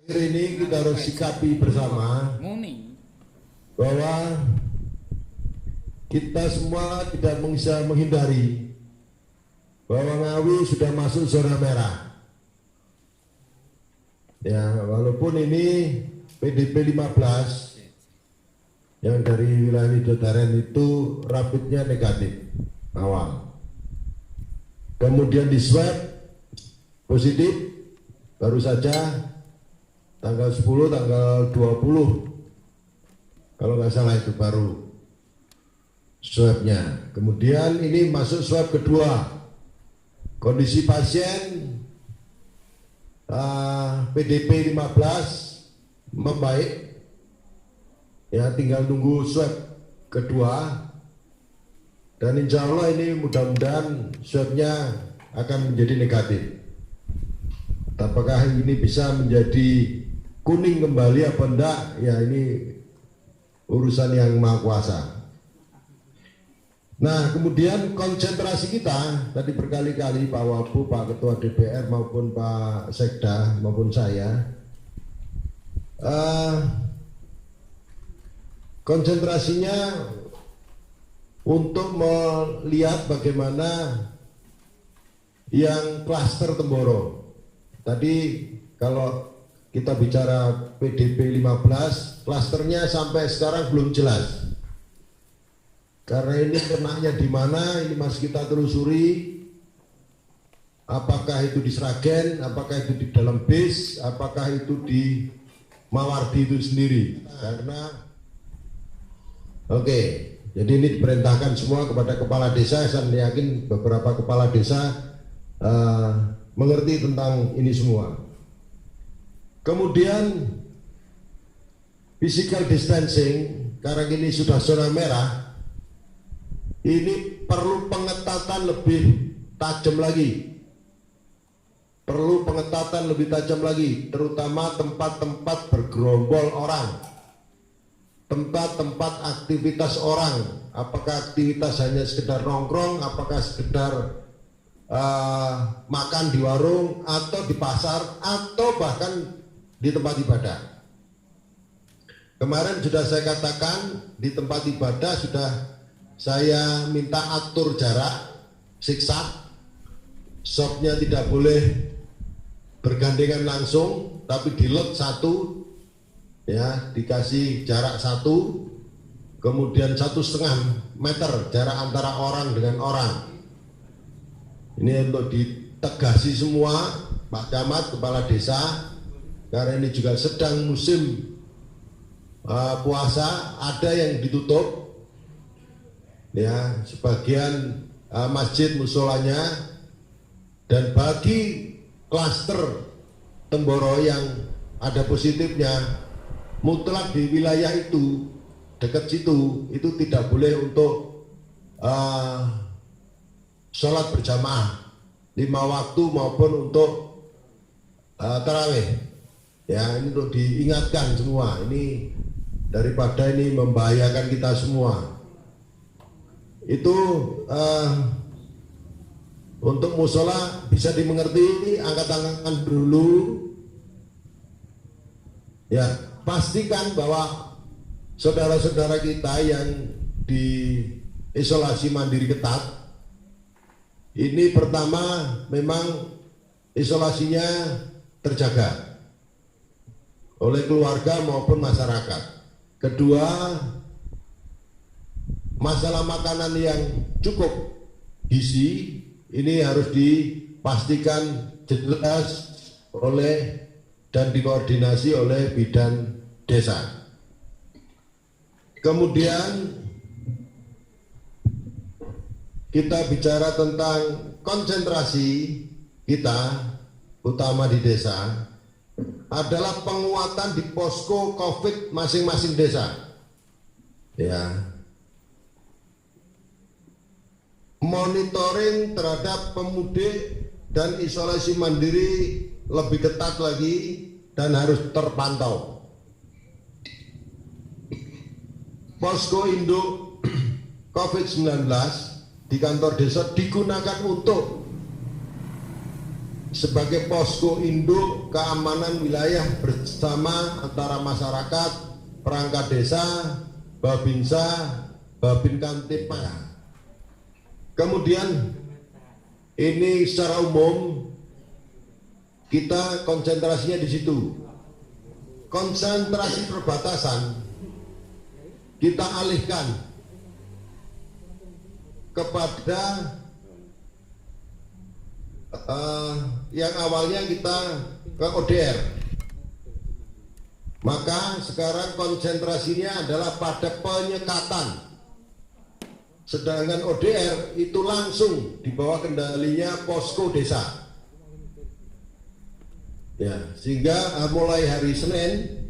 Ini kita harus sikapi bersama bahwa kita semua tidak bisa menghindari bahwa Ngawi sudah masuk zona merah. Ya, walaupun ini PDP 15 yang dari wilayah Widodaren itu rapidnya negatif awal. Kemudian di swab positif baru saja tanggal 10, tanggal 20 kalau nggak salah itu baru swabnya. Kemudian ini masuk swab kedua, kondisi pasien PDP 15 membaik, ya tinggal nunggu swab kedua, dan insya Allah ini mudah-mudahan swabnya akan menjadi negatif. Apakah ini bisa menjadi kuning kembali apa enggak, ya ini urusan yang maha kuasa. Nah, kemudian konsentrasi kita tadi berkali-kali Pak Wabu, Pak Ketua DPR maupun Pak Sekda maupun saya, konsentrasinya untuk melihat bagaimana yang klaster Temboro. Tadi kalau kita bicara PDP 15, klasternya sampai sekarang belum jelas. Karena ini kenanya di mana, ini masih kita telusuri. Apakah itu di Sragen, apakah itu di dalam bis, apakah itu di Mawardi itu sendiri. Karena jadi ini diperintahkan semua kepada kepala desa. Saya yakin beberapa kepala desa mengerti tentang ini semua. Kemudian physical distancing, karena ini sudah zona merah, ini perlu pengetatan lebih tajam lagi. Perlu pengetatan lebih tajam lagi, terutama tempat-tempat bergerombol orang, tempat-tempat aktivitas orang. Apakah aktivitas hanya sekedar nongkrong, apakah sekedar makan di warung, atau di pasar, atau bahkan di tempat ibadah. Kemarin sudah saya katakan, di tempat ibadah sudah saya minta atur jarak, siksa, shopnya tidak boleh bergandengan langsung, tapi di lot 1, ya dikasih jarak 1, kemudian 1,5 meter jarak antara orang dengan orang. Ini untuk ditegasi semua Pak Camat, Kepala Desa, karena ini juga sedang musim puasa, ada yang ditutup, ya sebagian masjid musolanya, dan bagi klaster Temboro yang ada positifnya, mutlak di wilayah itu, dekat situ, itu tidak boleh untuk sholat berjamaah 5 waktu maupun untuk tarawih. Ya, ini untuk diingatkan semua, ini daripada ini membahayakan kita semua. Itu untuk musola bisa dimengerti, angkat tangan dulu. Ya, pastikan bahwa saudara-saudara kita yang di isolasi mandiri ketat, ini pertama memang isolasinya terjaga oleh keluarga maupun masyarakat. Kedua, masalah makanan yang cukup gizi ini harus dipastikan jelas oleh dan dikoordinasi oleh bidan desa. Kemudian kita bicara tentang konsentrasi kita, utama di desa, adalah penguatan di posko COVID masing-masing desa. Ya. Monitoring terhadap pemudik dan isolasi mandiri lebih ketat lagi dan harus terpantau. Posko induk COVID-19 di kantor desa digunakan untuk sebagai posko induk keamanan wilayah bersama antara masyarakat, perangkat desa, Babinsa, Babin Kamtipmas. Kemudian ini secara umum kita konsentrasinya di situ. Konsentrasi perbatasan kita alihkan kepada yang awalnya kita ke ODR. Maka sekarang konsentrasinya adalah pada penyekatan. Sedangkan ODR itu langsung di bawah kendalinya posko desa. Ya, sehingga mulai hari Senin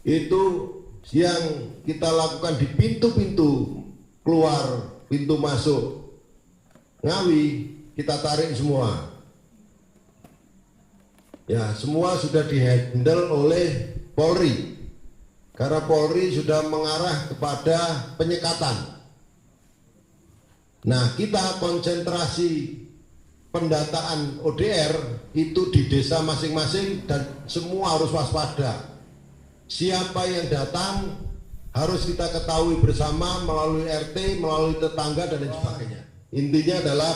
itu yang kita lakukan di pintu-pintu keluar, pintu masuk Ngawi kita tarik semua. Ya, semua sudah dihandle oleh Polri. Karena Polri sudah mengarah kepada penyekatan. Nah, kita konsentrasi pendataan ODR itu di desa masing-masing dan semua harus waspada. Siapa yang datang harus kita ketahui bersama melalui RT, melalui tetangga dan lain sebagainya. Intinya adalah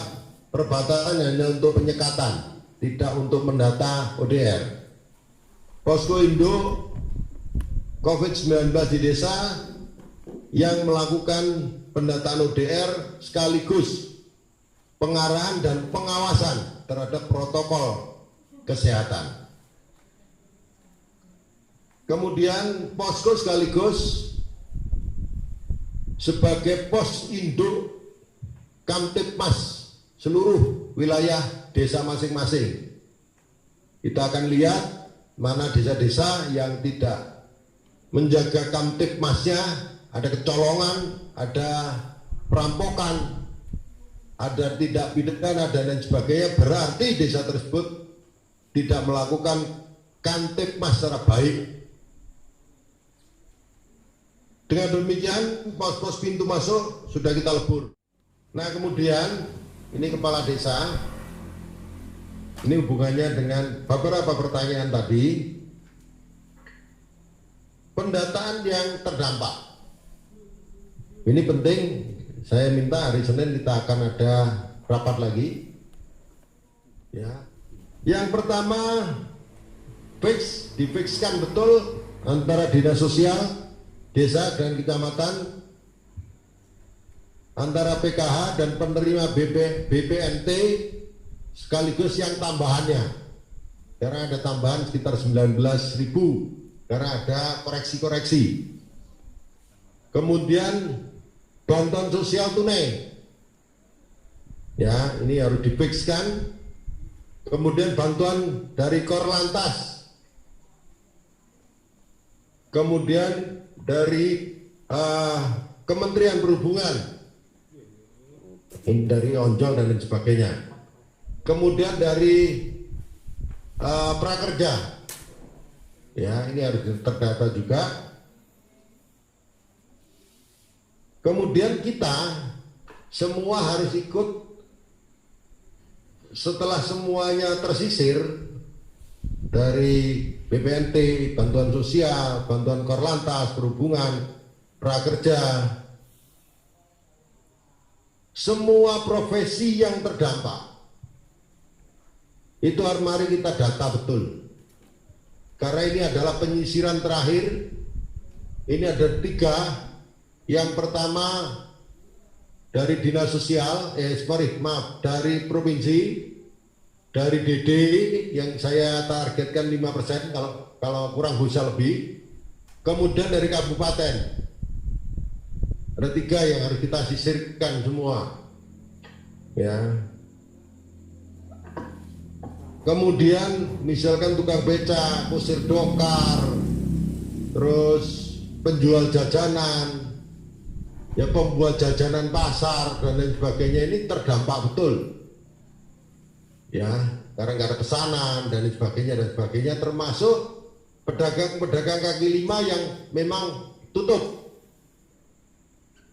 perbatasan hanya untuk penyekatan, tidak untuk mendata ODR. Posko induk COVID-19 di desa yang melakukan pendataan ODR sekaligus pengarahan dan pengawasan terhadap protokol kesehatan. Kemudian posko sekaligus sebagai pos induk Kamtipmas seluruh wilayah desa masing-masing. Kita akan lihat mana desa-desa yang tidak menjaga Kamtipmasnya, ada kecolongan, ada perampokan, ada tidak pidana dan lain sebagainya, berarti desa tersebut tidak melakukan Kamtipmas secara baik. Dengan demikian pos-pos pintu masuk sudah kita lebur. Nah, kemudian ini kepala desa, ini hubungannya dengan beberapa pertanyaan tadi. Pendataan yang terdampak ini penting. Saya minta hari Senin kita akan ada rapat lagi. Ya, yang pertama difikskan betul antara dinas sosial desa dan kecamatan, antara PKH dan penerima BPNT sekaligus yang tambahannya, karena ada tambahan sekitar 19.000 karena ada koreksi-koreksi. Kemudian bantuan sosial tunai, ya ini harus difikskan. Kemudian bantuan dari Korlantas, kemudian dari Kementerian Perhubungan, dari Onjol dan lain sebagainya. Kemudian dari Prakerja, ya ini harus terdata juga. Kemudian kita semua harus ikut setelah semuanya tersisir dari BPNT, bantuan sosial, bantuan Korlantas, Perhubungan, Prakerja, semua profesi yang terdampak itu mari kita data betul. Karena ini adalah penyisiran terakhir. Ini ada 3. Yang pertama dari dinas sosial, dari provinsi, dari DD yang saya targetkan 5%, kalau kurang bisa lebih. Kemudian dari kabupaten, ada 3 yang harus kita sisirkan semua. Ya. Kemudian misalkan tukang beca, kusir dokar, terus penjual jajanan, ya pembuat jajanan pasar dan lain sebagainya, ini terdampak betul. Ya, karena nggak ada pesanan dan lain sebagainya, termasuk pedagang-pedagang kaki lima yang memang tutup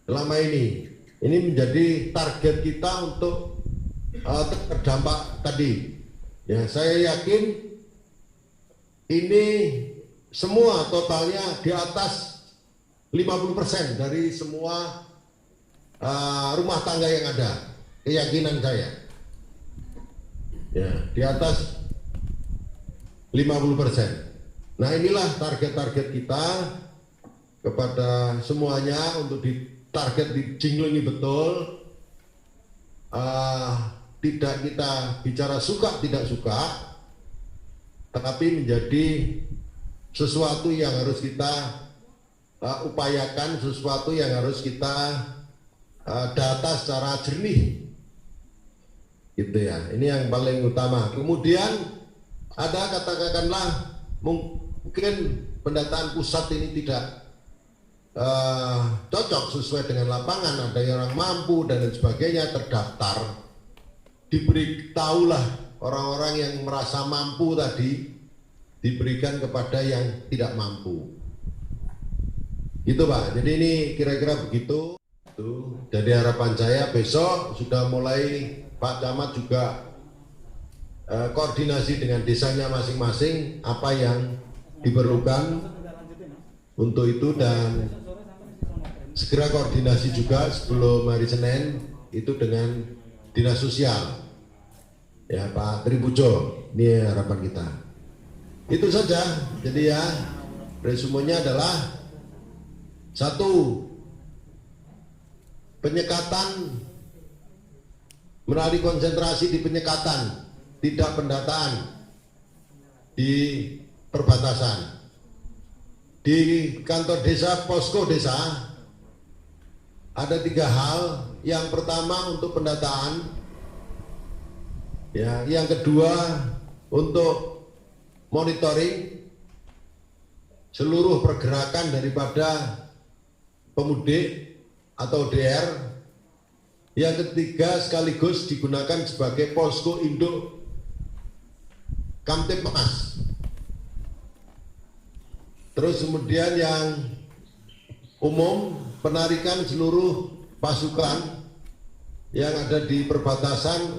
selama ini. Ini menjadi target kita untuk terdampak tadi. Ya, saya yakin ini semua totalnya di atas 50% dari semua rumah tangga yang ada. Keyakinan saya. Ya, di atas 50%. Nah, inilah target-target kita kepada semuanya untuk target di Jingling betul. Tidak kita bicara suka tidak suka, tetapi menjadi sesuatu yang harus kita upayakan, sesuatu yang harus kita data secara jernih, gitu ya. Ini yang paling utama. Kemudian ada katakanlah mungkin pendataan pusat ini tidak cocok sesuai dengan lapangan, ada yang orang mampu dan lain sebagainya, terdaftar, diberitahulah orang-orang yang merasa mampu tadi diberikan kepada yang tidak mampu, gitu Pak. Jadi ini kira-kira begitu. Jadi harapan saya besok sudah mulai Pak Camat juga koordinasi dengan desanya masing-masing apa yang diperlukan untuk itu, dan segera koordinasi juga sebelum hari Senin itu dengan Dinas Sosial, ya Pak Tripujo. Ini harapan kita. Itu saja. Jadi ya, resumenya adalah satu, penyekatan melalui konsentrasi di penyekatan, tidak pendataan di perbatasan. Di kantor desa, posko desa, ada 3 hal. Yang pertama untuk pendataan, ya. Yang kedua untuk monitoring seluruh pergerakan daripada pemudik atau DR. Yang ketiga sekaligus digunakan sebagai posko induk Kamtipmas. Terus kemudian yang umum, penarikan seluruh pasukan yang ada di perbatasan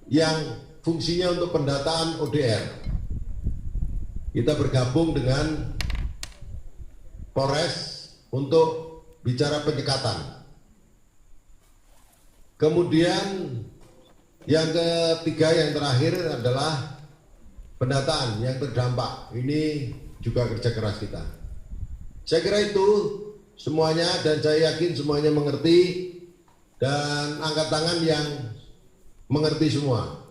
yang fungsinya untuk pendataan ODR. Kita bergabung dengan Polres untuk bicara penyekatan. Kemudian yang ketiga, yang terakhir adalah pendataan yang terdampak. Ini juga kerja keras kita. Saya kira itu semuanya, dan saya yakin semuanya mengerti dan angkat tangan yang mengerti semua.